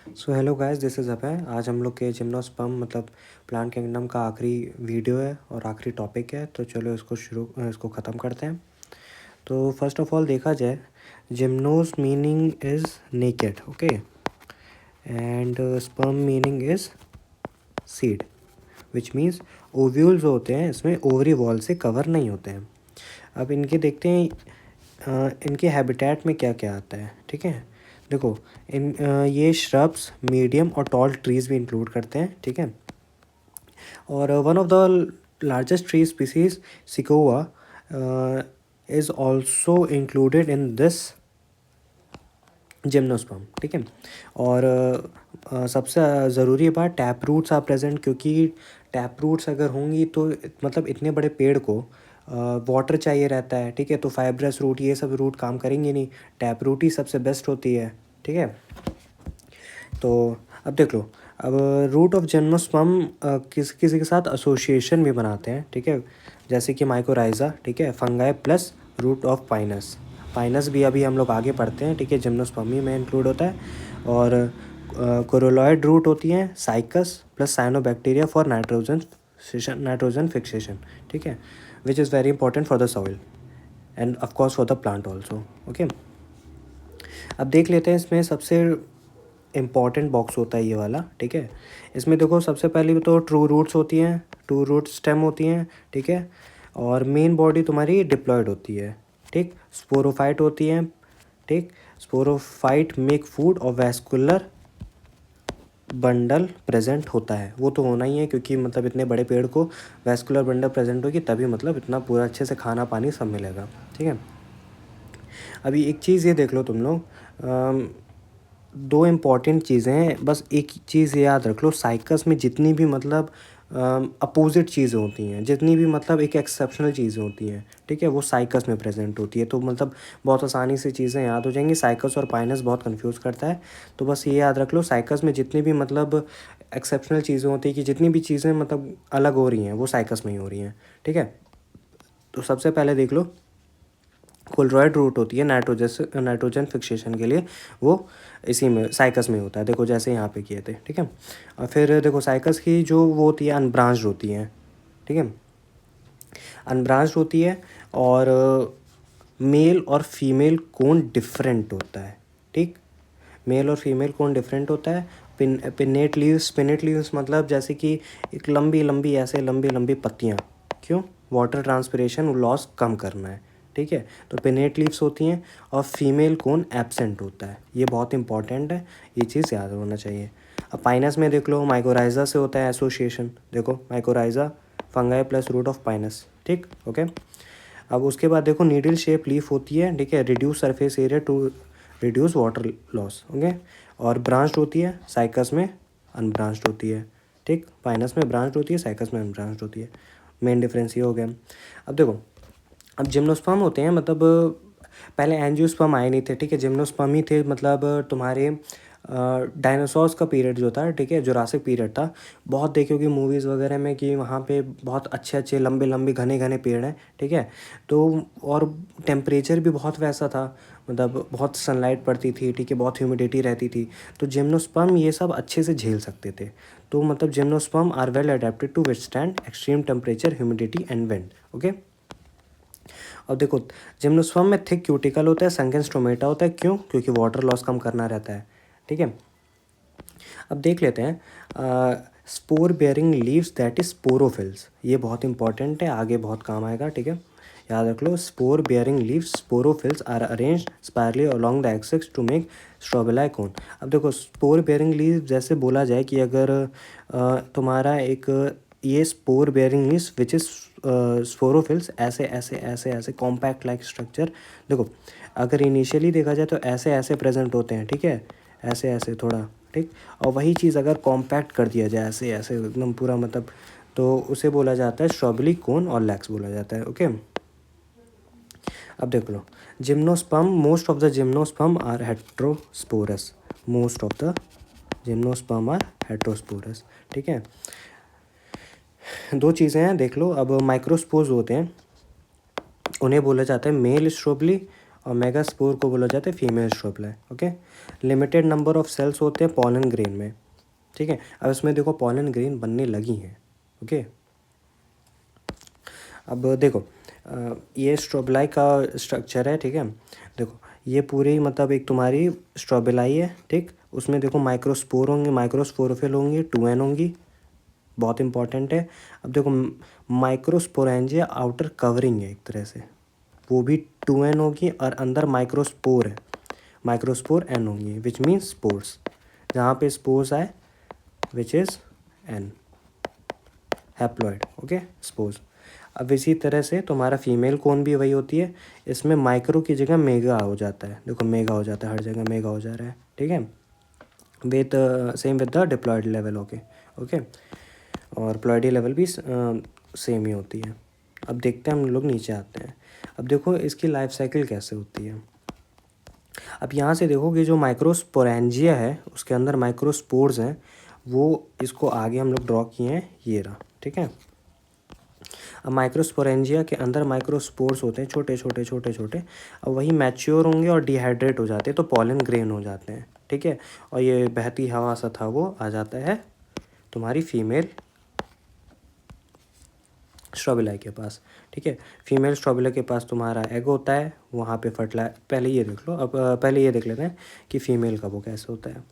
So hello guys, this is Abhay. आज हम लोग के जिम्नोस्पर्म मतलब प्लांट किंगडम का आखिरी वीडियो है और आखिरी टॉपिक है। तो चलो इसको ख़त्म करते हैं। तो फर्स्ट ऑफ ऑल देखा जाए, जिम्नोस meaning is naked, okay, and sperm meaning is seed, which means ovule जो होते हैं इसमें ओवरी वॉल से कवर नहीं होते हैं। अब इनके देखते हैं इनके हैबिटेट में क्या क्या आता है। ठीक है, देखो ये श्रब्स, मीडियम और टॉल ट्रीज़ भी इंक्लूड करते हैं। ठीक है, और one of the largest tree species Sikoa is also included in this gymnosperm. ठीक है, और सबसे ज़रूरी बात, टैप रूट्स आर प्रेजेंट, क्योंकि टैप रूट्स अगर होंगी तो मतलब इतने बड़े पेड़ को वाटर चाहिए रहता है। ठीक है, तो फाइब्रस रूट ये सब रूट काम करेंगे नहीं, टैप रूट ही सबसे बेस्ट होती है। ठीक है, तो अब देख लो, अब रूट ऑफ जिम्नोस्पर्म किसी किसी के साथ एसोसिएशन भी बनाते हैं। ठीक है, जैसे कि माइकोराइजा, ठीक है, fungi plus root of pinus. Pinus भी अभी हम लोग आगे पढ़ते हैं। ठीक है, जिम्नोस्पर्म ही में इंक्लूड होता है। और कोरोलॉइड रूट होती हैं cycas plus cyanobacteria for nitrogen fixation. ठीक है, which is very important for the soil and of course for the plant also. Okay, अब देख लेते हैं इसमें सबसे इम्पॉर्टेंट बॉक्स होता है ये वाला। ठीक है, इसमें देखो सबसे पहले तो ट्रू रूट्स होती हैं, टू रूट स्टेम होती हैं। ठीक है, और मेन बॉडी तुम्हारी डिप्लॉयड होती है। ठीक, स्पोरोफाइट होती हैं। ठीक, स्पोरोफाइट मेक फूड और वैस्कुलर बंडल प्रेजेंट होता है। वो तो होना ही है, क्योंकि मतलब इतने बड़े पेड़ को वैस्कुलर बंडल प्रेजेंट होगी तभी मतलब इतना पूरा अच्छे से खाना पानी सब मिलेगा। ठीक है, अभी एक चीज़ ये देख लो तुम लोग, दो इम्पॉर्टेंट चीज़ें हैं, बस एक चीज़ याद रख लो, साइकस में जितनी भी मतलब अपोजिट चीज़ें होती हैं, जितनी भी मतलब एक एक्सेप्शनल चीज़ें होती हैं, ठीक है, वो साइकस में प्रेजेंट होती है। तो मतलब बहुत आसानी से चीज़ें याद हो जाएंगी। साइकस और पाइनस बहुत कंफ्यूज करता है, तो बस ये याद रख लो, साइकस में जितनी भी मतलब एक्सेप्शनल चीज़ें होती हैं, कि जितनी भी चीज़ें मतलब अलग हो रही हैं वो साइकस में ही हो रही हैं। ठीक है, तो सबसे पहले देख लो, कोलरॉइड रूट होती है नाइट्रोजन फिक्सेशन के लिए, वो इसी में साइकस में होता है। देखो जैसे यहाँ पे किए थे। ठीक है, और फिर देखो साइकस की जो वो होती है अनब्रांच्ड होती है। ठीक है, अनब्रांच्ड होती है, और मेल और फीमेल कोन डिफरेंट होता है। ठीक, मेल और फीमेल कोन डिफरेंट होता है। पिन्नेट लीव्स मतलब जैसे कि एक लंबी लंबी ऐसे लंबी लंबी पत्तियाँ, क्यों? वाटर ट्रांसपिरेशन लॉस कम करना है। ठीक है, तो पिन्नेट लीव्स होती हैं, और फीमेल कोन एब्सेंट होता है। ये बहुत इंपॉर्टेंट है, ये चीज़ याद होना चाहिए। अब पाइनस में देख लो, माइकोराइजा से होता है एसोसिएशन। देखो mycorrhiza fungi plus root of pinus. ठीक, ओके। अब उसके बाद देखो नीडल शेप लीफ होती है। ठीक है, reduce surface area to reduce water loss. Okay, और ब्रांच्ड होती है, साइकस में अनब्रांच्ड होती है। ठीक, पाइनस में ब्रांच्ड होती है, साइकस में अनब्रांच्ड होती है। मेन डिफरेंस ये हो गया। अब देखो, अब जिम्नोस्पर्म होते हैं मतलब पहले एंजियोस्पर्म आए नहीं थे। ठीक है, जिम्नोस्पर्म ही थे। मतलब तुम्हारे डायनासोर्स का पीरियड जो था, ठीक है, जुरासिक पीरियड था। बहुत देखे होगी मूवीज़ वगैरह में कि वहाँ पे बहुत अच्छे अच्छे लंबे लंबे घने घने पेड़ हैं। ठीक है, तो और टेम्परेचर भी बहुत वैसा था, मतलब बहुत सनलाइट पड़ती थी। ठीक है, बहुत ह्यूमिडिटी रहती थी, तो जिम्नोस्पर्म ये सब अच्छे से झेल सकते थे। तो मतलब gymnosperm are well adapted to withstand extreme temperature, humidity and wind. Okay, अब देखो जिम्नोस्पर्म में थिक क्यूटिकल होता है, संगन स्टोमेटा होता है। क्यों? क्योंकि वाटर लॉस कम करना रहता है। ठीक है, अब देख लेते हैं spore bearing leaves, that is sporophylls. ये बहुत इंपॉर्टेंट है, आगे बहुत काम आएगा। ठीक है, याद रख लो, spore bearing leaves sporophylls are arranged spirally along the axis to make strobili cone. अब देखो स्पोर बेयरिंग लीव जैसे बोला जाए कि अगर तुम्हारा एक ये spore bearing leaves which is sporophylls, ऐसे ऐसे ऐसे ऐसे कॉम्पैक्ट लाइक स्ट्रक्चर। देखो अगर इनिशियली देखा जाए तो ऐसे ऐसे प्रेजेंट होते हैं। ठीक है, ऐसे ऐसे थोड़ा। ठीक, और वही चीज़ अगर कॉम्पैक्ट कर दिया जाए ऐसे ऐसे एकदम पूरा, मतलब तो उसे बोला जाता है स्ट्रॉबेरी कोन और लैक्स बोला जाता है। ओके, अब देख लो, gymnosperm, most of the gymnosperm are heterosporous. Most of the gymnosperm are heterosporous. ठीक है, दो चीज़ें हैं देख लो। अब माइक्रोस्पोर्स होते हैं, उन्हें बोला जाता है मेल स्ट्रॉबेरी और मेगास्पोर को बोला जाता है female strobili. Okay, limited number of cells होते हैं पॉलन ग्रेन में, ठीक है। अब इसमें देखो पॉलन ग्रेन बनने लगी हैं। ओके, अब देखो ये स्ट्रोबिलाई का स्ट्रक्चर है, ठीक है। देखो ये पूरी मतलब एक तुम्हारी स्ट्रोबिलाई है, ठीक। उसमें देखो माइक्रोस्पोर होंगे, माइक्रोस्पोरोफिल होंगी, 2n होंगी, बहुत इंपॉर्टेंट है। अब देखो माइक्रोस्पोरेंजिया आउटर कवरिंग है एक तरह से, वो भी 2n होगी, और अंदर माइक्रोस्पोर है, माइक्रोस्पोर n होंगी, विच मीन्स स्पोर्स। जहाँ पे स्पोर्स आए which is n, haploid. Okay, spores. अब इसी तरह से तुम्हारा फीमेल कोन भी वही होती है, इसमें माइक्रो की जगह मेगा हो जाता है। देखो मेगा हो जाता है, हर जगह मेगा हो जा रहा है, ठीक है। With same with the diploid level. Okay okay, और प्लॉयडी लेवल भी सेम ही होती है। अब देखते हैं, हम लोग नीचे आते हैं। अब देखो इसकी लाइफ साइकिल कैसे होती है। अब यहाँ से देखो कि जो माइक्रोस्पोरेंजिया है उसके अंदर माइक्रोस्पोर्स हैं, वो इसको आगे हम लोग ड्रॉ किए हैं, ये रहा, ठीक है। अब माइक्रोस्पोरेंजिया के अंदर माइक्रोस्पोर्स होते हैं, छोटे छोटे छोटे छोटे। अब वही मैच्योर होंगे और डिहाइड्रेट हो जाते हैं, तो पॉलन ग्रेन हो जाते हैं, ठीक है। और ये बहती हवा सा था वो आ जाता है तुम्हारी फीमेल स्ट्रॉबिलाई के पास, ठीक है। फीमेल स्ट्रॉबिलाई के पास तुम्हारा एग होता है, वहाँ पे पहले ये देख लो। अब पहले ये देख लेते हैं कि फ़ीमेल का वो कैसे होता है।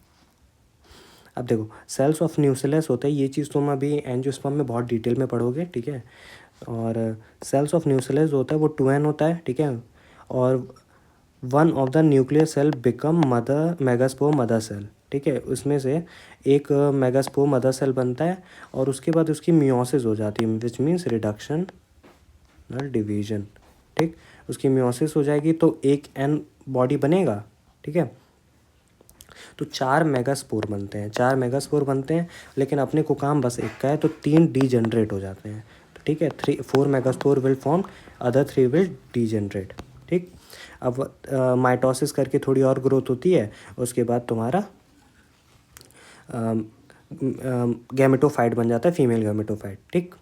अब देखो सेल्स ऑफ न्यूक्लियस होता है, ये चीज़ तुम अभी एंजियोस्पर्म में बहुत डिटेल में पढ़ोगे, ठीक है। और सेल्स ऑफ न्यूक्लियस होता है वो 2n होता है, ठीक है। और one of the nuclear cell become mother megaspore mother cell, ठीक है। उसमें से एक मेगास्पोर मदर सेल बनता है, और उसके बाद उसकी मियोसिस हो जाती है, विच मीन्स रिडक्शन डिवीजन, ठीक। उसकी मियोसिस हो जाएगी तो एक n बॉडी बनेगा, ठीक है। तो 4 मेगास्पोर बनते हैं, 4 मेगास्पोर बनते हैं, लेकिन अपने को काम बस एक का है, तो 3 डीजनरेट हो जाते हैं, तो ठीक है। 4 megaspore will form, other 3 will degenerate, ठीक। अब माइटोसिस करके थोड़ी और ग्रोथ होती है, उसके बाद तुम्हारा गैमेटोफाइट बन जाता है, फीमेल गैमेटोफाइट, ठीक।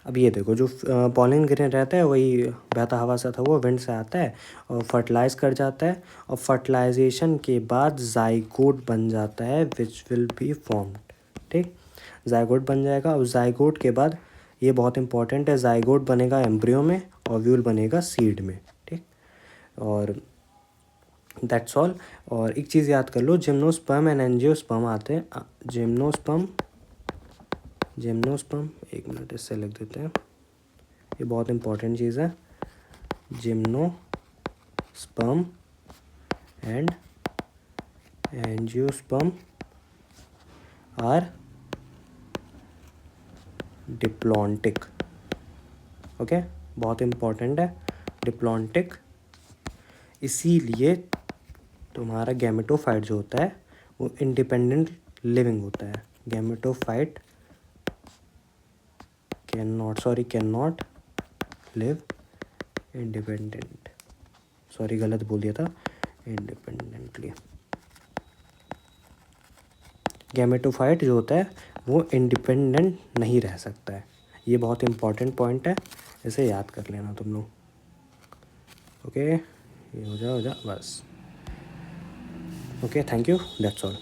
अब ये देखो जो पॉलन ग्रेन रहता है वही बहता हवा सा था, वो विंड से आता है और फर्टिलाइज कर जाता है, और फर्टिलाइजेशन के बाद जाइगोट बन जाता है, विच विल बी फॉर्म्ड, ठीक। जाइगोट बन जाएगा, और जाइगोट के बाद ये बहुत इंपॉर्टेंट है, जाइगोट बनेगा एम्ब्रियो में, ओव्यूल बनेगा सीड में, ठीक। और दैट्स ऑल। और एक चीज़ याद कर लो, जिम्नोस्पर्म एंड एंजियोस्पर्म आते हैं। जिम्नोस्पर्म एक मिनट इससे लिख देते हैं, ये बहुत इंपॉर्टेंट चीज़ है। Gymnosperm and angiosperm are diplontic. Okay, बहुत इंपॉर्टेंट है, डिप्लॉन्टिक। इसीलिए तुम्हारा गैमेटोफाइट जो होता है वो इंडिपेंडेंट लिविंग होता है। Gametophyte can not live independent, sorry गलत बोल दिया था, इंडिपेंडेंटली। गैमेटोफाइट जो होता है वो इंडिपेंडेंट नहीं रह सकता है, ये बहुत इंपॉर्टेंट पॉइंट है, इसे याद कर लेना तुम लोग। ओके, ये हो जा बस। Okay, thank you, that's all.